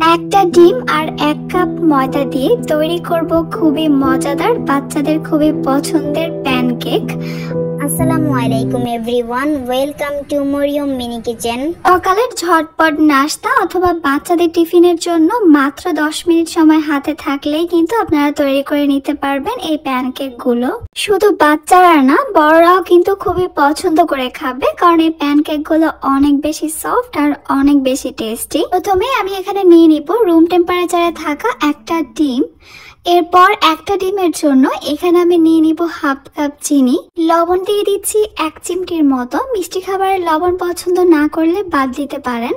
একটা ডিম আর 1 কাপ ময়দা দিয়ে তৈরি করব খুবই মজাদার বাচ্চাদের খুবই পছন্দের প্যানকেক। আসসালামু আলাইকুম everyone, welcome to Mariyam mini kitchen. সকালের ঝটপট নাস্তা অথবা বাচ্চাদের টিফিনের জন্য মাত্র 10 মিনিট সময় হাতে থাকলেই কিন্তু আপনারা তৈরি করে নিতে পারবেন এই প্যানকেক গুলো। শুধু বাচ্চারা না, বড়রাও কিন্তু খুবই পছন্দ করে খাবে, কারণ এই প্যানকেক গুলো অনেক বেশি সফট আর অনেক বেশি টেস্টি। প্রথমে আমি এখানে নিয়ে নিব রুম টেম্পারেচারে থাকা একটা ডিম। এরপর একটা ডিমের জন্য এখানে আমি নিয়ে নিব হাফ কাপ চিনি, লবণ দিয়ে দিচ্ছি 1 চিমটির মতো। মিষ্টি খাবারের লবণ পছন্দ না করলে বাদ দিতে পারেন।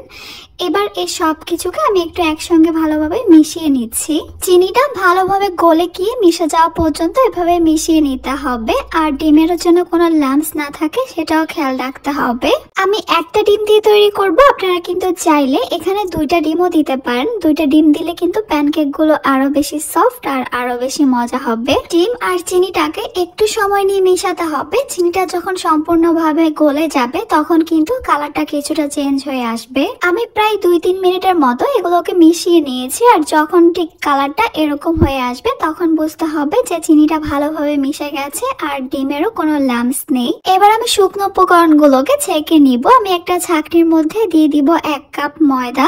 এবার এই সব কিছুকে আমি একটু একসঙ্গে ভালোভাবে মিশিয়ে নিচ্ছি। চিনিটা ভালোভাবে গলে গিয়ে মিশে যাওয়া পর্যন্ত এভাবে মিশিয়ে নিতে হবে, আর ডিমের জন্য কোনো লাম্পস না থাকে সেটাও খেয়াল রাখতে হবে। আমি একটা ডিম দিয়ে তৈরি করব, আপনারা কিন্তু চাইলে এখানে 2টা ডিমও দিতে পারেন। 2টা ডিম দিলে কিন্তু প্যানকেক গুলো আরো বেশি সফট আর আরো বেশি মজা হবে। ডিম আর চিনিটাকে একটু সময় নিয়ে মিশাতে হবে। চিনিটা যখন সম্পূর্ণভাবে গলে যাবে তখন কিন্তু কালারটা কিছুটা চেঞ্জ হয়ে আসবে। আমি প্রায় 2-3 মিনিটের মতো এগুলোকে মিশিয়ে নিয়েছি, আর যখন ঠিক কালারটা এরকম হয়ে আসবে তখন বুঝতে হবে যে চিনিটা ভালোভাবে মিশে গেছে আর ডিমেরও কোনো লাম্পস নেই। এবার আমি শুকনো উপকরণগুলোকে ছেঁকে নিব। আমি একটা ছাঁকনির মধ্যে দিয়ে দিব 1 কাপ ময়দা,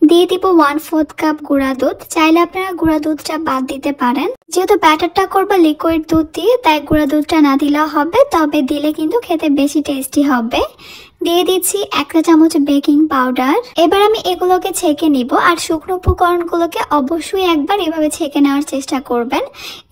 দিয়ে দিব 1/4 কাপ গুঁড়া দুধ। চাইলে আপনারা গুঁড়া দুধটা বাদ দিতে পারেন। যেহেতু ব্যাটারটা করবো লিকুইড দুধ দিয়ে, তাই গুঁড়া দুধটা না দিলেও হবে, তবে দিলে কিন্তু খেতে বেশি টেস্টি হবে। দিয়ে দিচ্ছি 1 চামচ বেকিং পাউডার। এবার আমি এগুলোকে ছেঁকে নিব, আর শুকনো উপকরণগুলোকে অবশ্যই একবার এভাবে ছেঁকে নেওয়ার চেষ্টা করবেন,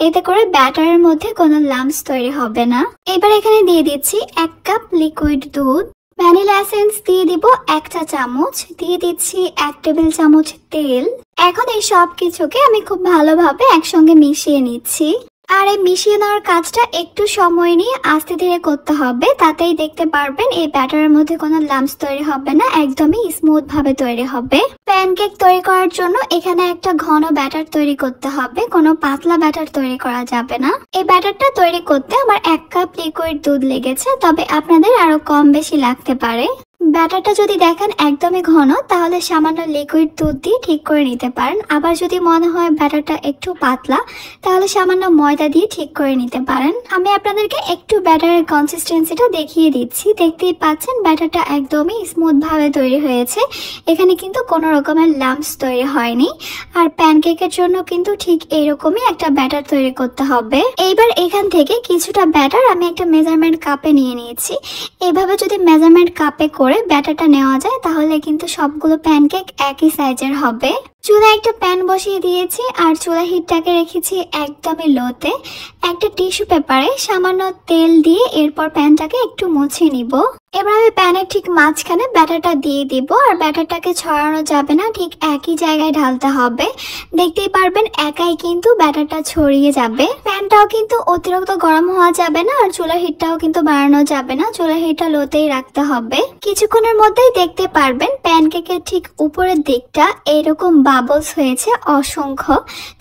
এতে করে ব্যাটারের মধ্যে কোনো লাম্পস তৈরি হবে না। এবার এখানে দিয়ে দিচ্ছি 1 কাপ লিকুইড দুধ, ভ্যানিলা এসেন্স দিয়ে দিব 1 চা চামচ, দিয়ে দিচ্ছি 1 টেবিল চামচ তেল। এখন এই সব কিছুকে আমি খুব ভালোভাবে একসঙ্গে মিশিয়ে নিচ্ছি। আর এই মিশিয়ে নেওয়ার কাজটা একটু সময় নিয়ে আস্তে ধীরে করতে হবে, তাতেই দেখতে পারবেন এই ব্যাটারের মধ্যে কোনো লাম্পস তৈরি হবে না, একদমই স্মুথ ভাবে তৈরি হবে। প্যানকেক তৈরি করার জন্য এখানে একটা ঘন ব্যাটার তৈরি করতে হবে, কোনো পাতলা ব্যাটার তৈরি করা যাবে না। এই ব্যাটারটা তৈরি করতে আমার 1 কাপ লিকুইড দুধ লেগেছে, তবে আপনাদের আরো কম বেশি লাগতে পারে। ব্যাটারটা যদি দেখেন একদমই ঘন, তাহলে সামান্য লিকুইড দুধ দিয়ে ঠিক করে নিতে পারেন। আবার যদি মনে হয় ব্যাটারটা একটু পাতলা, তাহলে সামান্য ময়দা দিয়ে ঠিক করে নিতে পারেন। আমি আপনাদেরকে একটু ব্যাটারের কনসিস্টেন্সিটা দেখিয়ে দিচ্ছি। দেখতেই পাচ্ছেন ব্যাটারটা একদমই স্মুথ ভাবে তৈরি হয়েছে, এখানে কিন্তু কোনো রকমের লাম্পস তৈরি হয়নি। আর প্যানকেকের জন্য কিন্তু ঠিক এইরকমই একটা ব্যাটার তৈরি করতে হবে। এইবার এখান থেকে কিছুটা ব্যাটার আমি একটা মেজারমেন্ট কাপে নিয়ে নিয়েছি। এইভাবে যদি মেজারমেন্ট কাপে করে ব্যাটারটা নেওয়া যায় তাহলে কিন্তু সবগুলো প্যানকেক একই সাইজের হবে। চুলায় একটা প্যান বসিয়ে দিয়েছি, আর চুলা হিটটাকে রেখেছি একদমই লোতে। একটা টিস্যু পেপারে সামান্য তেল দিয়ে এরপর প্যানটাকে একটু মুছে নিব। এবার আমি প্যানের ঠিক মাঝখানে ব্যাটারটা দিয়ে দিব, আর ব্যাটারটাকে ছড়ানো যাবে না, ঠিক একই জায়গায় ঢালতে হবে। দেখতেই পারবেন একাই কিন্তু ব্যাটারটা ছড়িয়ে যাবে। প্যানটাও কিন্তু অতিরিক্ত গরম হওয়া যাবে না, আর চুলার হিটটাও কিন্তু বাড়ানো যাবে না, চুলার হিটটা লোতেই রাখতে হবে। কিছুক্ষণের মধ্যেই দেখতে পারবেন প্যানকেকের ঠিক উপরের দিকটা এরকম বাবলস হয়েছে অসংখ্য।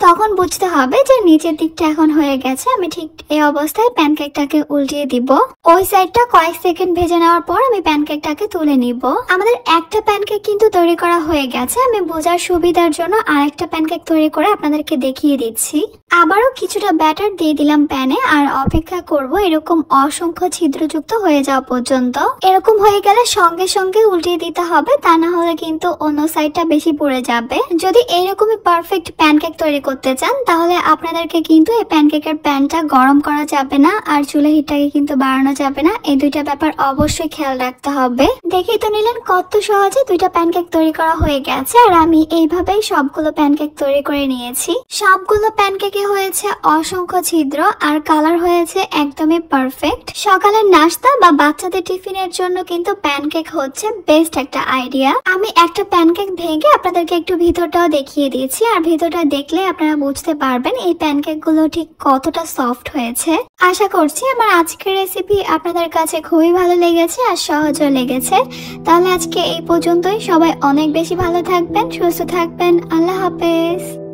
তখন বুঝতে হবে যে নিচের দিকটা এখন হয়ে গেছে। আমি ঠিক এই অবস্থায় প্যানকেকটাকে উল্টিয়ে দিব। ওই সাইডটা কয়েক সেকেন্ড ভেজে নেওয়ার পর আমি প্যানকেকটাকে তুলে নিব। আমাদের একটা প্যানকেক কিন্তু তৈরি করা হয়ে গেছে। আমি বোঝার সুবিধার জন্য আরেকটা প্যানকেক তৈরি করে আপনাদেরকে দেখিয়ে দিচ্ছি। আবারও কিছুটা ব্যাটার দিয়ে দিলাম প্যানে, আর অপেক্ষা করব এরকম অসংখ্য ছিদ্রযুক্ত হয়ে যাওয়া পর্যন্ত। এরকম হয়ে গেলে সঙ্গে সঙ্গে উল্টিয়ে দিতে হবে, তা না হলে কিন্তু অন্য সাইডটা বেশি পুড়ে যাবে। যদি এইরকমই পারফেক্ট প্যানকেক তৈরি করতে চান তাহলে আপনাদেরকে কিন্তু এই প্যানকেকের প্যানটা গরম করা যাবে না, আর চুলা হিটটাকে কিন্তু বাড়ানো যাবে না। এই দুইটা ব্যাপার অবশ্যই খেয়াল রাখতে হবে। দেখেই তো নিলেন কত সহজে 2টা প্যানকেক তৈরি করা হয়ে গেছে, আর আমি এইভাবেই সবগুলো প্যানকেক তৈরি করে নিয়েছি। সবগুলো প্যানকেকে হয়েছে অসংখ্য ছিদ্র, আর কালার হয়েছে একদমই পারফেক্ট। সকালের নাস্তা বা বাচ্চাদের টিফিনের জন্য কিন্তু প্যানকেক হচ্ছে বেস্ট একটা আইডিয়া। আমি একটা প্যানকেক ভেঙে আপনাদেরকে একটু ভিতরটাও দেখিয়ে দিয়েছি, আর ভিতরটা দেখলে আপনারা বুঝতে পারবেন এই প্যানকেক গুলো ঠিক কতটা সফট হয়েছে। আশা করছি আমার আজকের রেসিপি আপনাদের কাছে খুবই ভালো লেগেছে আর সহজও লেগেছে। তাহলে আজকে এই পর্যন্তই। সবাই অনেক বেশি ভালো থাকবেন, সুস্থ থাকবেন। আল্লাহ হাফেজ।